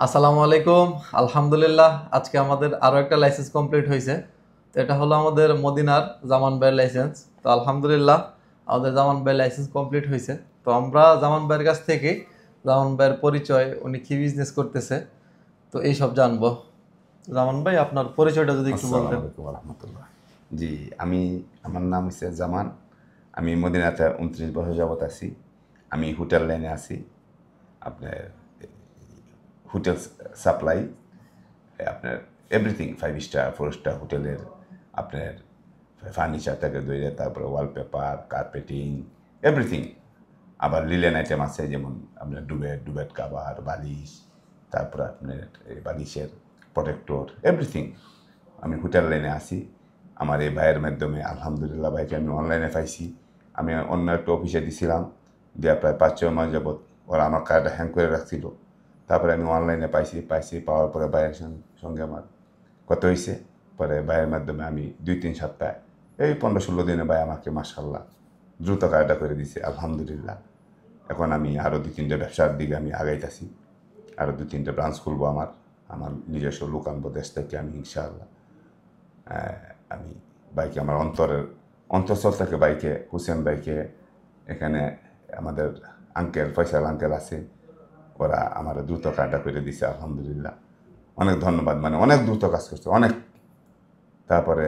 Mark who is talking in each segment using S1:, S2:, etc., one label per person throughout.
S1: আসসালামু আলাইকুম। আলহামদুলিল্লাহ, আজকে আমাদের আরো একটা লাইসেন্স কমপ্লিট হয়েছে। তো এটা হলো আমাদের মদিনার জামান ভাইয়ের লাইসেন্স। তো আলহামদুলিল্লাহ আমাদের জামান ভাইয়ের লাইসেন্স কমপ্লিট হয়েছে। তো আমরা জামান ভাইয়ের কাছ থেকে জামান ভাইয়ের পরিচয়, উনি কি বিজনেস করতেছে, তো এই সব জানবো। জামান ভাই, আপনার পরিচয়টা যদি একটু
S2: আসসালামু
S1: বলতেন।
S2: আলাইকুম রহমতুল্লাহ। জি, আমার নাম হচ্ছে জামান। আমি মদিনাতে 29 বছর যাবত আছি। আমি হোটেল লাইনে আছি। আপনার হোটেল সাপ্লাই, আপনার এভরিথিং 5 স্টার 4 স্টার হোটেলের আপনার ফার্নিচার থেকে ধরে তারপরে ওয়ালপেপার, কার্পেটিং, এভরিথিং। আবার লিলেন আইটেম আছে, যেমন আপনার ডুবেট কাভার, বালিশ, তারপর আপনার এই বালিশের প্রোটেক্টর, এভরিথিং। আমি হোটেল লাইনে আছি। আমার এই ভাইয়ের মাধ্যমে আলহামদুলিল্লাহ ভাইকে আমি অনলাইনে পাইছি। আমি অন্য একটা অফিসে দিছিলাম, দেওয়া প্রায় 5-6 মাস যাবৎ ওরা আমার কার্ডটা হ্যাং করে রাখছিল। তারপরে আমি অনলাইনে পাইছি। পাওয়ার পরে ভাইয়ের সঙ্গে আমার কথা হয়েছে। পরে ভাইয়ের মাধ্যমে আমি 2-3 সপ্তাহ, এই 15-16 দিনে ভাই আমাকে মাশাল্লাহ দ্রুত কার্ডটা করে দিছে আলহামদুলিল্লাহ। এখন আমি আরও 2-3টে ব্যবসার দিকে আমি আগাইতেছি। আরও 2-3টে ব্রাঞ্চ খুলবো। আমার আমার নিজস্ব লোক আনবো দেশ থেকে আমি, ইনশাআল্লাহ। আমি বাইকে আমার অন্তঃস্থল থেকে বাইকে হুসেন বাইকে এখানে আমাদের আঙ্কেল ফয়সাল আঙ্কেল আছে, ওরা আমার দ্রুত কাজটা করে দিছে আলহামদুলিল্লাহ। অনেক ধন্যবাদ, মানে অনেক দ্রুত কাজ করছে অনেক। তারপরে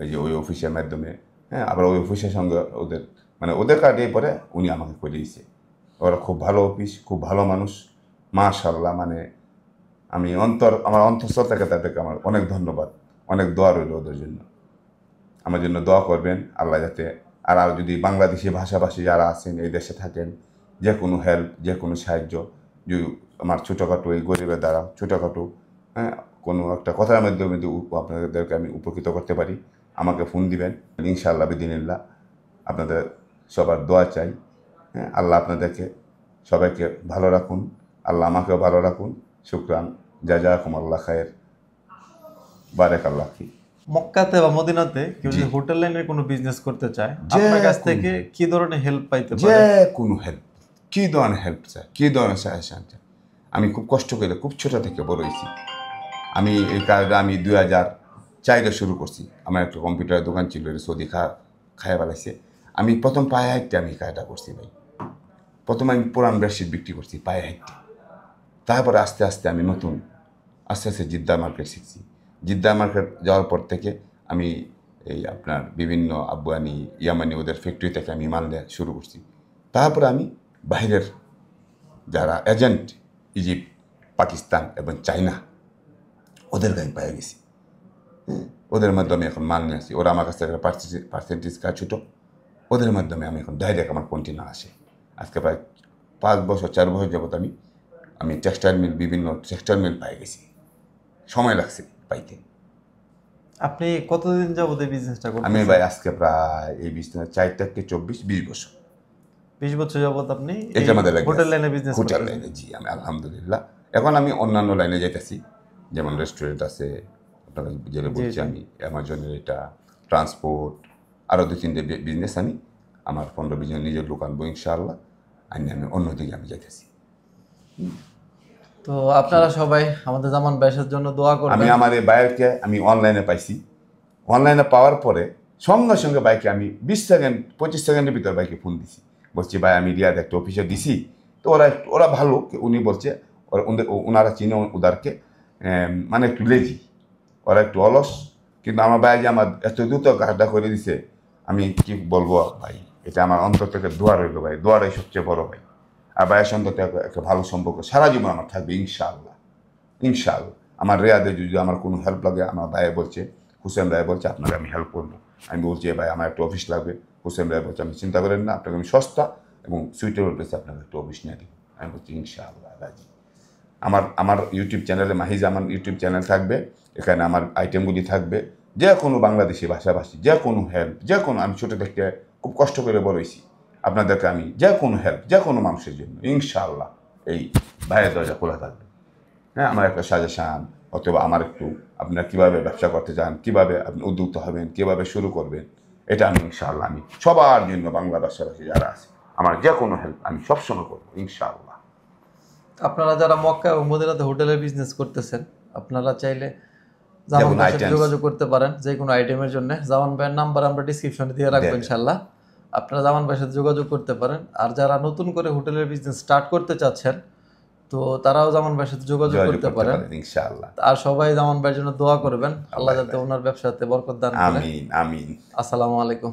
S2: এই যে ওই অফিসের মাধ্যমে, হ্যাঁ, আবার ওই অফিসের সঙ্গে ওদের কার্ডে পরে উনি আমাকে করে দিয়েছে। ওরা খুব ভালো অফিস, খুব ভালো মানুষ, মাশাআল্লাহ। মানে আমার অন্তঃস্থল থেকে তাদেরকে আমার অনেক ধন্যবাদ, অনেক দোয়া রইল ওদের জন্য। আমার জন্য দোয়া করবেন আল্লাহ যাতে, আর যদি বাংলাদেশি ভাষাভাষী যারা আছেন এই দেশে থাকেন, যে কোনো হেল্প, যে কোনো সাহায্য, যদি আমার ছোটোখাটো এই গরিবের দ্বারা ছোটোখাটো, হ্যাঁ, কোনো একটা কথার মাধ্যমে যদি আপনাদেরকে আমি উপকৃত করতে পারি, আমাকে ফোন দিবেন ইনশাআল্লাহ বিদিনিল্লাহ। আপনাদের সবার দোয়া চাই। হ্যাঁ, আল্লাহ আপনাদেরকে সবাইকে ভালো রাখুন, আল্লাহ আমাকেও ভালো রাখুন। শুকরান, জাযাকুম আল্লাহ খায়ের, বারেক আল্লাহ ফি।
S1: মক্কাতে বা মদিনাতে কেউ যদি
S2: জি।
S1: হোটেল লাইনের কোনো বিজনেস করতে চায়,
S2: যে
S1: আপনার কাছ
S2: কোনো
S1: থেকে কি ধরনের হেল্প পাইতে
S2: যে
S1: পারে?
S2: কোনো হেল্প, কী ধরনের হেল্প চাই, কী ধরনের সাজেশন চাই। আমি খুব কষ্ট করে খুব ছোটো থেকে বড় হয়েছি। আমি এই কাজটা আমি 2004-এ শুরু করছি। আমার একটা কম্পিউটারের দোকান ছিল, এটা সৌদি খায়া বেলাইছে। আমি প্রথম পায়ে হাঁটতে আমি কাজটা করছি ভাই। প্রথমে আমি পুরান বেডশিট বিক্রি করছি পায়ে হাঁটতে। তারপরে আস্তে আস্তে আমি আস্তে আস্তে জিদ্দা মার্কেট শিখছি। জিদ্দা মার্কেট যাওয়ার পর থেকে আমি এই আপনার বিভিন্ন আফগানি, ইয়ামানি ওদের ফ্যাক্টরি থেকে আমি মাল নেওয়া শুরু করছি। তারপরে আমি বাইরের যারা এজেন্ট, ইজিপ্ট, পাকিস্তান এবং চায়না, ওদেরকে আমি পেয়ে গেছি। ওদের মাধ্যমে এখন মাল নিয়ে আসি। ওরা আমার কাছ থেকে পার্সেন্টেজ কাজ ছোটো, ওদের মাধ্যমে আমি এখন ডাইরেক্ট আমার কন্টিনিউ আসে। আজকে প্রায় 5 বছর 4 বছর যাবত আমি টেক্সটাইল মিল, বিভিন্ন টেক্সটাইল মিল পেয়ে গেছি। সময় লাগছে পাইতে।
S1: আপনি কতদিন যাবত এই বিজনেসটা
S2: আমি
S1: করতেছেন?
S2: ভাই আজকে প্রায় এই বিজনেস 4 থেকে 24-20 বছর
S1: 20 বছর যাবত আপনি এই
S2: এটার মধ্যে
S1: হোটেল
S2: লেগে
S1: লাইনে বিজনেস
S2: হোটেল
S1: করতেছেন?
S2: লাইনে। জি, আমি আলহামদুলিল্লাহ। এখন আমি অন্যান্য লাইনে যাইতেছি, যেমন রেস্টুরেন্ট আছে, আপনাকে যেটা
S1: জি
S2: বলছি
S1: জি।
S2: আমি, অ্যামাজনের এটা, ট্রান্সপোর্ট, আরও 2-3টে বিজনেস আমি আমার 15-20 জন নিজের লোক আনবো ইনশাআল্লাহ। আমি অন্যদিকে আমি যাইতেছি।
S1: তো আপনারা সবাই আমাদের জামান ভাইয়ের জন্য দোয়া
S2: আমি
S1: করবেন।
S2: আমার এই বাইককে আমি অনলাইনে পাইছি। অনলাইনে পাওয়ার পরে সঙ্গে সঙ্গে বাইকে আমি 20 সেকেন্ড 25 সেকেন্ডের ভিতরে বাইকে ফোন দিছি। বলছি ভাই আমি রিয়াদ একটা অফিসে দিছি। তো ওরা ভালো, উনি বলছে ওনারা চিনে ওদেরকে, মানে একটু লেজি, ওরা একটু অলস। কিন্তু আমার ভাই যে আমার এত দ্রুত কাজটা করে দিছে, আমি কি বলবো ভাই, এটা আমার অন্তর থেকে দোয়া রইল ভাই। দোয়াটাই সবচেয়ে বড় ভাই। আর ভাইয়ের সঙ্গে তো একটা ভালো সম্পর্ক সারা জীবন আমার থাকবে ইনশাআল্লাহ। ইনশাআল্লাহ আমার রেয়াদে যদি আমার কোনো হেল্প লাগে, আমার ভাই বলছে, হুসেন ভাই বলছে আপনাকে আমি হেল্প করবো। আমি বলছি ভাই আমার একটা অফিস লাগবে। হুসেন ভাই বলছে আমি চিন্তা করেন না, আপনাকে আমি সস্তা এবং সুইটেবল প্লেসে আপনাকে একটা অফিস নিয়ে দিব। আমি বলছি ইনশাআল্লাহ রাজি। আমার ইউটিউব চ্যানেলে মাহিজ আমার ইউটিউব চ্যানেল থাকবে। এখানে আমার আইটেমগুলি থাকবে। যে কোনো বাংলাদেশি ভাষাভাষী যে কোনো হেল্প, যে কোনো, আমি ছোটো থেকে খুব কষ্ট করে বলেছি আপনাদেরকে, আমি যে কোনো হেল্প যে কোনো মানুষের জন্য ইনশাআল্লাহ এই ভাইয়ের দরজা খোলা থাকবে। হ্যাঁ, আমার একটা সাজেশান, অথবা আমার একটু আপনারা কীভাবে ব্যবসা করতে চান, কীভাবে আপনি উদ্যুক্ত হবেন, কীভাবে শুরু করবেন, এটা আমি ইনশাআল্লাহ আমি সবার জন্য, বাংলা ভাষাভাষী যারা আছে, আমার যে কোনো হেল্প আমি সবসময় করবো ইনশাআল্লাহ।
S1: আপনারা যারা মক্কা এবং মদিনাতে হোটেলের বিজনেস করতেছেন, আপনারা চাইলে জামান
S2: যেমন
S1: ভাইয়ের সাথে
S2: items।
S1: যোগাযোগ করতে পারেন যে কোনো আইটেমের জন্য। জামান ভাইয়ের নাম্বার আমরা ডিসক্রিপশনে দিয়ে রাখবো
S2: দেন।
S1: ইনশাল্লাহ। আপনারা জামান ভাইয়ের সাথে যোগাযোগ করতে পারেন। আর যারা নতুন করে হোটেলের বিজনেস স্টার্ট করতে চাচ্ছেন, তো তারাও জামান ভাইয়ের সাথে যোগাযোগ
S2: যোগাযোগ
S1: করতে
S2: করতে
S1: পারেন।
S2: পারেন ইনশাআল্লাহ।
S1: আর সবাই জামান ভাইয়ের জন্য দোয়া করবেন, আল্লাহ
S2: আল্লাহ
S1: যাতে ওনার ব্যবসাতে বরকত দান করে।
S2: আমিন আমিন।
S1: আসসালামু আলাইকুম।